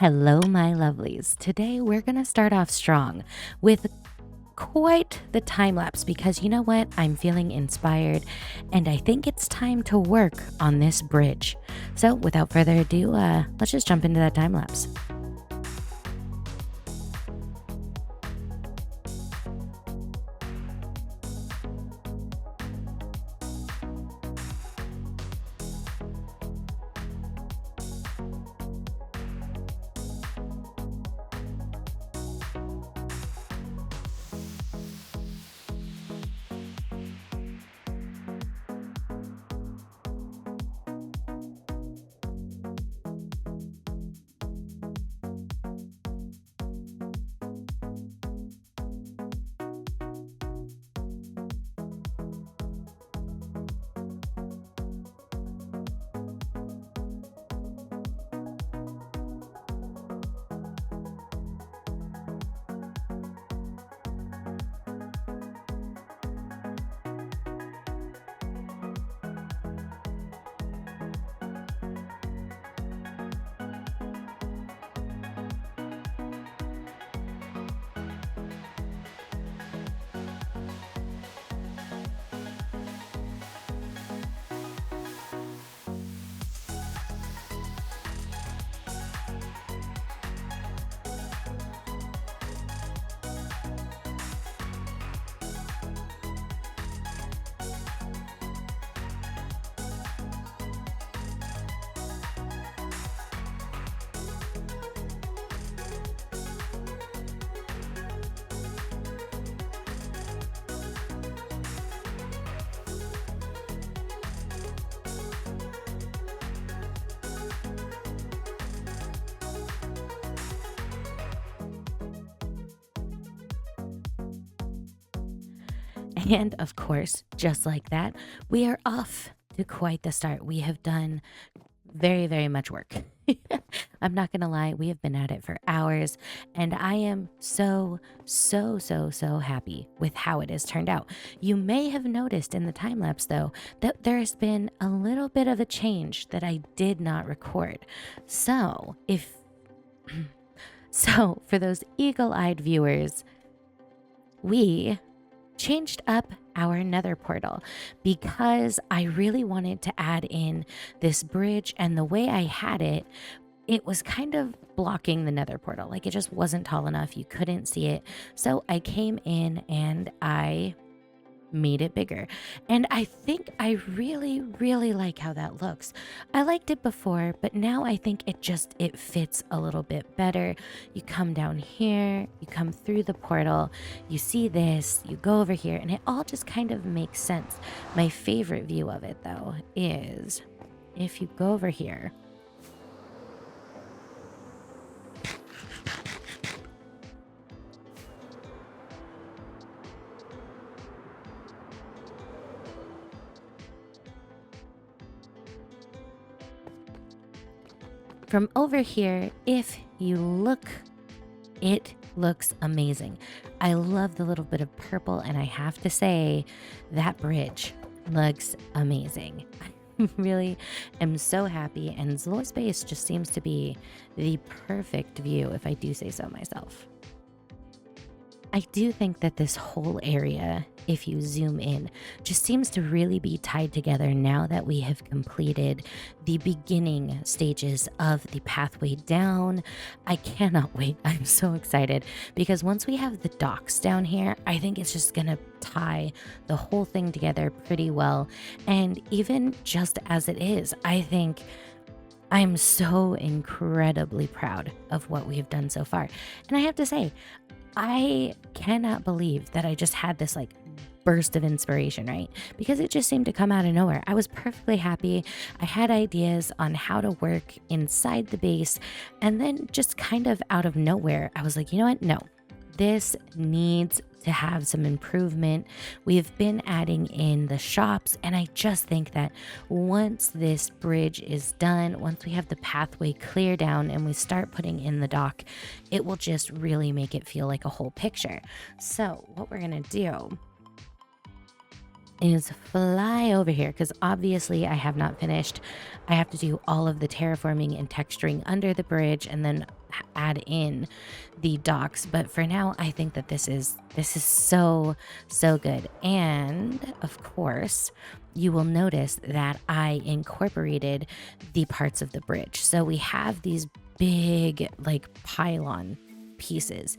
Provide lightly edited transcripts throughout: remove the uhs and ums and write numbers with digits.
Hello, my lovelies. Today we're going to start off strong with quite the time lapse because you know what? I'm feeling inspired and I think it's time to work on this bridge. So, without further ado, let's just jump into that time lapse. And of course, just like that, we are off to quite the start. We have done very, very much work. I'm not going to lie, we have been at it for hours, and I am so happy with how it has turned out. You may have noticed in the time lapse, though, that there's been a little bit of a change that I did not record. So, for those eagle eyed viewers, we changed up our nether portal because I really wanted to add in this bridge, and the way I had it, it was kind of blocking the nether portal. Like, it just wasn't tall enough. You couldn't see it. So I came in and I made it bigger. And I think I really like how that looks. I liked it before, but now I think it fits a little bit better. You come down here, you come through the portal, you see this, you go over here, and it all just kind of makes sense. My favorite view of it, though, is if you go over here. From over here, if you look, it looks amazing. I love the little bit of purple, and I have to say that bridge looks amazing. I really am so happy, and Zola's base just seems to be the perfect view, if I do say so myself. I do think that this whole area, if you zoom in, just seems to really be tied together now that we have completed the beginning stages of the pathway down. I cannot wait. I'm so excited because once we have the docks down here, I think it's just gonna tie the whole thing together pretty well. And even just as it is, I think I'm so incredibly proud of what we have done so far. And I have to say, I cannot believe that I just had this like burst of inspiration, right? Because it just seemed to come out of nowhere. I was perfectly happy. I had ideas on how to work inside the base, and then just kind of out of nowhere, I was like, you know what? No, this needs to have some improvement. We've been adding in the shops, and I just think that once this bridge is done, once we have the pathway clear down and we start putting in the dock, it will just really make it feel like a whole picture. So what we're gonna do is fly over here because obviously I have not finished. I have to do all of the terraforming and texturing under the bridge and then add in the docks, but for now I think that this is so good. And of course, you will notice that I incorporated the parts of the bridge. So we have these big like pylon pieces,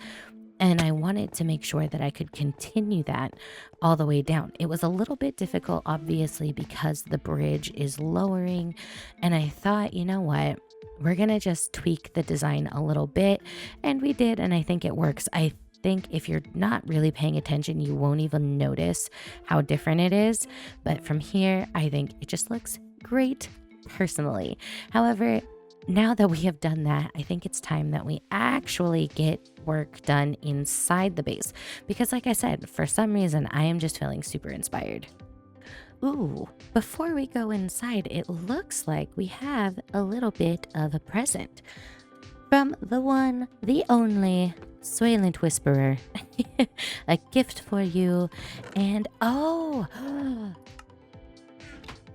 and I wanted to make sure that I could continue that all the way down. It was a little bit difficult, obviously, because the bridge is lowering. And I thought, you know what? We're going to just tweak the design a little bit. And we did. And I think it works. I think if you're not really paying attention, you won't even notice how different it is. But from here, I think it just looks great personally. However, now that we have done that, I think it's time that we actually get work done inside the base. Because, like I said, for some reason, I am just feeling super inspired. Ooh, before we go inside, it looks like we have a little bit of a present from the one, the only Soylent Whisperer. A gift for you. And oh,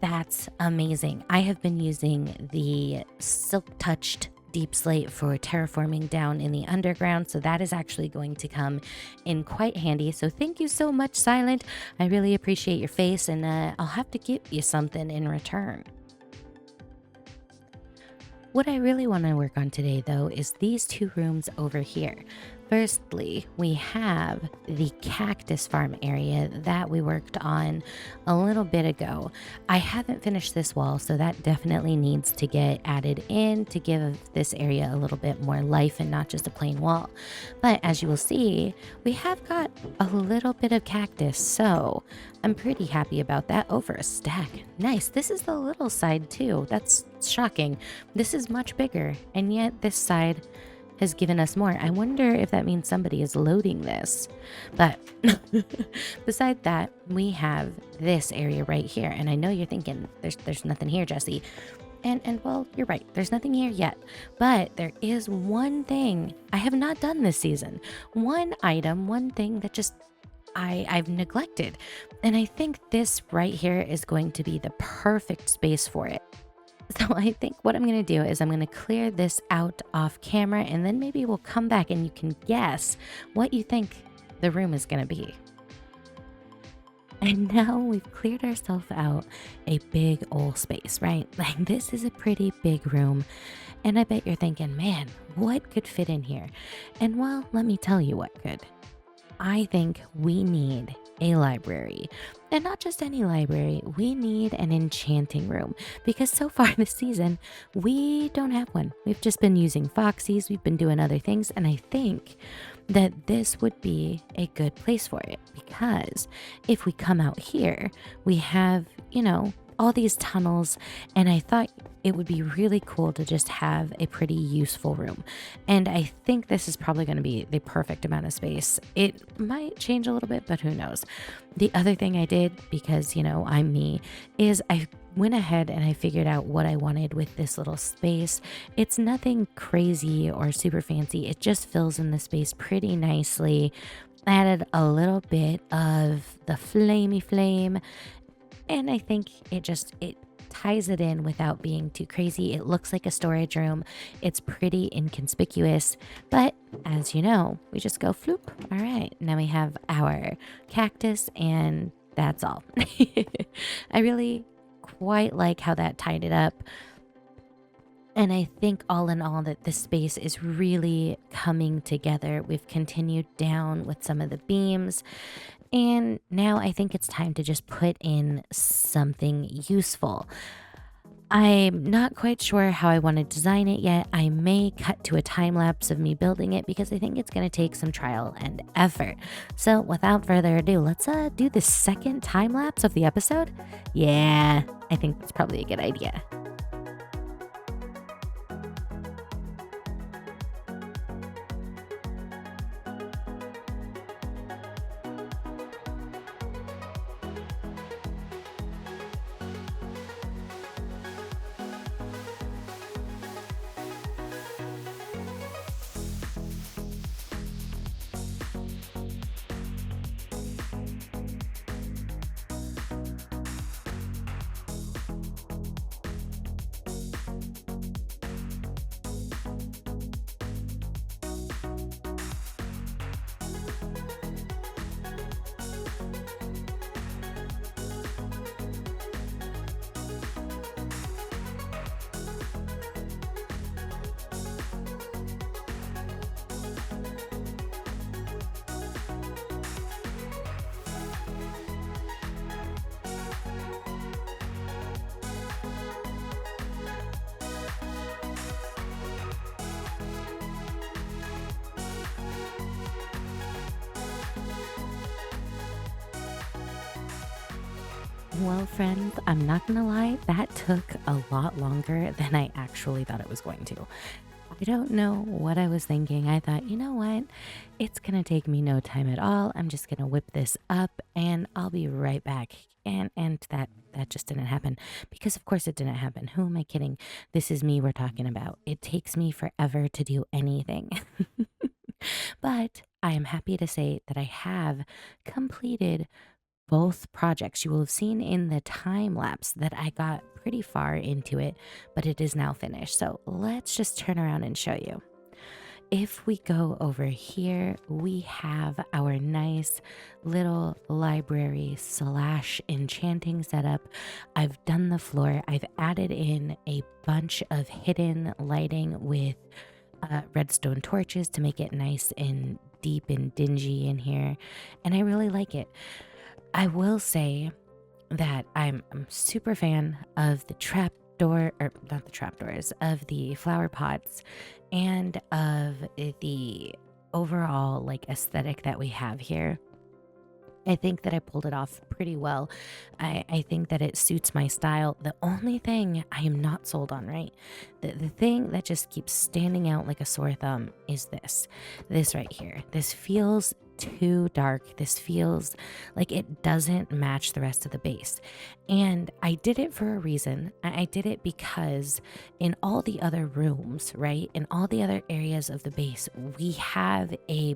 that's amazing. I have been using the silk touched deep slate for terraforming down in the underground, so that is actually going to come in quite handy. So thank you so much, Silent. I really appreciate your face, and I'll have to give you something in return. What I really want to work on today, though, is these two rooms over here. Firstly, we have the Cactus Farm area that we worked on a little bit ago. I haven't finished this wall, so that definitely needs to get added in to give this area a little bit more life and not just a plain wall. But as you will see, we have got a little bit of cactus, so I'm pretty happy about that. Over a stack. Nice. This is the little side too. That's shocking. This is much bigger, and yet this side has given us more. I wonder if that means somebody is loading this. But beside that, we have this area right here. And I know you're thinking, there's nothing here, Jessie. And well, you're right. There's nothing here yet. But there is one thing I have not done this season. One item, one thing that just I've neglected. And I think this right here is going to be the perfect space for it. So I think what I'm going to do is I'm going to clear this out off camera, and then maybe we'll come back and you can guess what you think the room is going to be. And now we've cleared ourselves out a big old space, right? Like, this is a pretty big room. And I bet you're thinking, man, what could fit in here? And well, let me tell you what could. I think we need a library. And not just any library, we need an enchanting room, because so far this season, we don't have one. We've just been using Foxies, we've been doing other things, and I think that this would be a good place for it, because if we come out here, we have, all these tunnels, and I thought it would be really cool to just have a pretty useful room. And I think this is probably going to be the perfect amount of space. It might change a little bit, but who knows? The other thing I did, because, I'm me, is I went ahead and I figured out what I wanted with this little space. It's nothing crazy or super fancy. It just fills in the space pretty nicely. Added a little bit of the flamey flame, and I think it ties it in without being too crazy. It looks like a storage room. It's pretty inconspicuous, but as you know, we just go floop. All right, now we have our cactus, and that's all. I really quite like how that tied it up. And I think all in all that this space is really coming together. We've continued down with some of the beams. And now I think it's time to just put in something useful. I'm not quite sure how I want to design it yet. I may cut to a time lapse of me building it, because I think it's going to take some trial and effort. So without further ado, let's do the second time lapse of the episode. Yeah, I think that's probably a good idea. Well, friends, I'm not gonna lie, that took a lot longer than I actually thought it was going to. I don't know what I was thinking. I thought, you know what? It's gonna take me no time at all. I'm just gonna whip this up and I'll be right back. And that just didn't happen because of course it didn't happen. Who am I kidding? This is me we're talking about. It takes me forever to do anything. But I am happy to say that I have completed both projects. You will have seen in the time lapse that I got pretty far into it, but it is now finished. So let's just turn around and show you. If we go over here, we have our nice little library slash enchanting setup. I've done the floor. I've added in a bunch of hidden lighting with redstone torches to make it nice and deep and dingy in here. And I really like it. I will say that I'm super fan of the trap door, or not the trap doors, of the flower pots and of the overall like aesthetic that we have here. I think that I pulled it off pretty well. I think that it suits my style. The only thing I am not sold on, right? The thing that just keeps standing out like a sore thumb is this. This right here. This feels too dark. This feels like it doesn't match the rest of the base. And I did it for a reason. I did it because in all the other rooms, right? In all the other areas of the base, we have a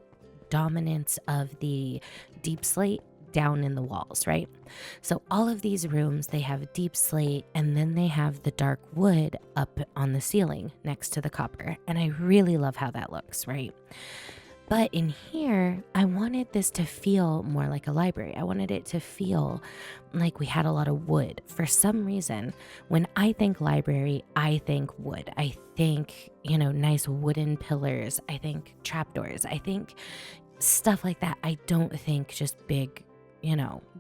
dominance of the deep slate down in the walls, right? So all of these rooms, they have deep slate and then they have the dark wood up on the ceiling next to the copper. And I really love how that looks, right? But in here, I wanted this to feel more like a library. I wanted it to feel like we had a lot of wood. For some reason, when I think library, I think wood. I think, nice wooden pillars. I think trapdoors. I think stuff like that. I don't think just big,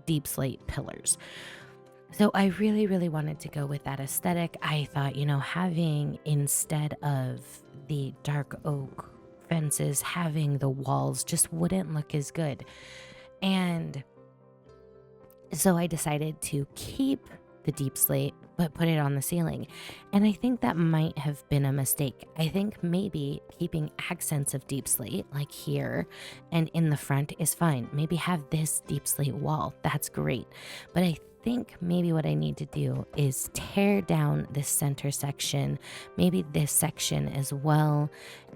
deep slate pillars. So I really, really wanted to go with that aesthetic. I thought, having instead of the dark oak fences, having the walls just wouldn't look as good. And so I decided to keep the deep slate, but put it on the ceiling. And I think that might have been a mistake. I think maybe keeping accents of deep slate, like here and in the front, is fine. Maybe have this deep slate wall. That's great. But I think maybe what I need to do is tear down this center section, maybe this section as well,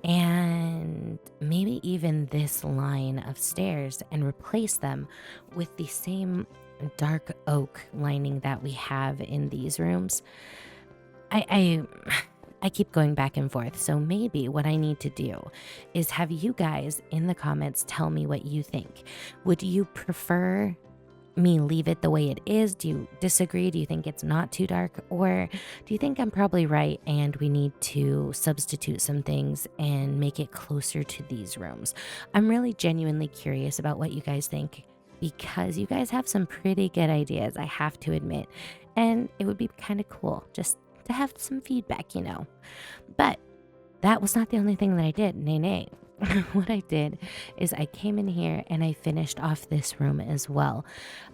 and maybe even this line of stairs and replace them with the same dark oak lining that we have in these rooms. I keep going back and forth. So maybe what I need to do is have you guys in the comments tell me what you think. Would you prefer me leave it the way it is? Do you disagree? Do you think it's not too dark? Or do you think I'm probably right and we need to substitute some things and make it closer to these rooms? I'm really genuinely curious about what you guys think, because you guys have some pretty good ideas, I have to admit. And it would be kind of cool just to have some feedback. But that was not the only thing that I did. Nay. What I did is I came in here and I finished off this room as well.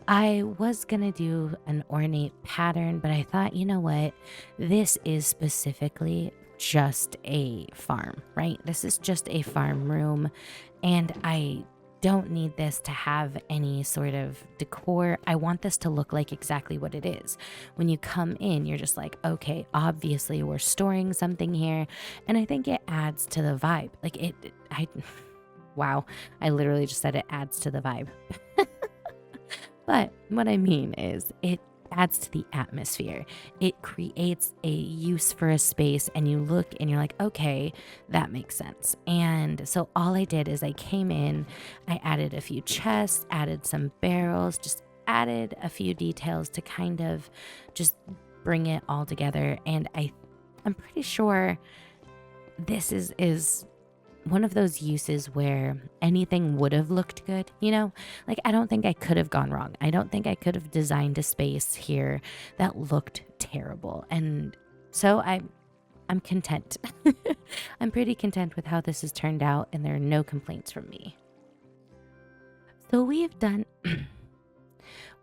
I was gonna do an ornate pattern, but I thought, you know what? This is specifically just a farm, right? This is just a farm room, and I don't need this to have any sort of decor. I want this to look like exactly what it is. When you come in, you're just like, okay, obviously we're storing something here. And I think it adds to the vibe. Wow, I literally just said it adds to the vibe. But what I mean is it adds to the atmosphere. It creates a use for a space, and you look and you're like, okay, that makes sense. And so all I did is I came in, I added a few chests, added some barrels, just added a few details to kind of just bring it all together. And I'm pretty sure this is one of those uses where anything would have looked good, Like, I don't think I could have gone wrong. I don't think I could have designed a space here that looked terrible. And so I'm content. I'm pretty content with how this has turned out, and there are no complaints from me. So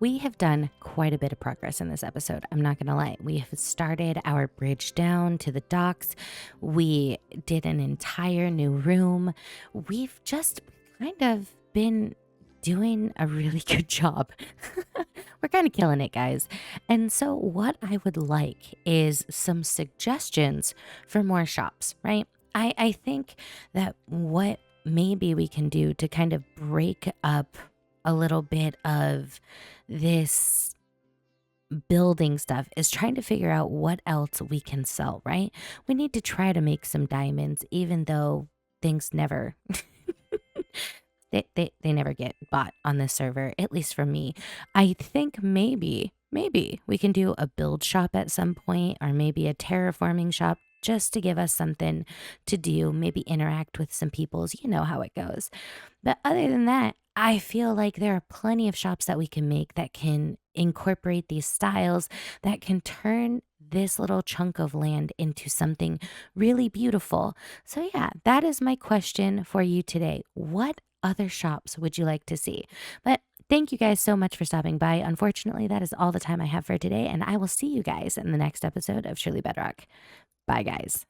We have done quite a bit of progress in this episode. I'm not going to lie. We have started our bridge down to the docks. We did an entire new room. We've just kind of been doing a really good job. We're kind of killing it, guys. And so, what I would like is some suggestions for more shops, right? I think that what maybe we can do to kind of break up a little bit of this building stuff is trying to figure out what else we can sell, right? We need to try to make some diamonds, even though things never they never get bought on this server, at least for me. I think maybe we can do a build shop at some point, or maybe a terraforming shop, just to give us something to do, maybe interact with some peoples. You know how it goes. But other than that, I feel like there are plenty of shops that we can make that can incorporate these styles, that can turn this little chunk of land into something really beautiful. So, yeah, that is my question for you today. What other shops would you like to see? But thank you guys so much for stopping by. Unfortunately, that is all the time I have for today, and I will see you guys in the next episode of Truly Bedrock. Bye, guys.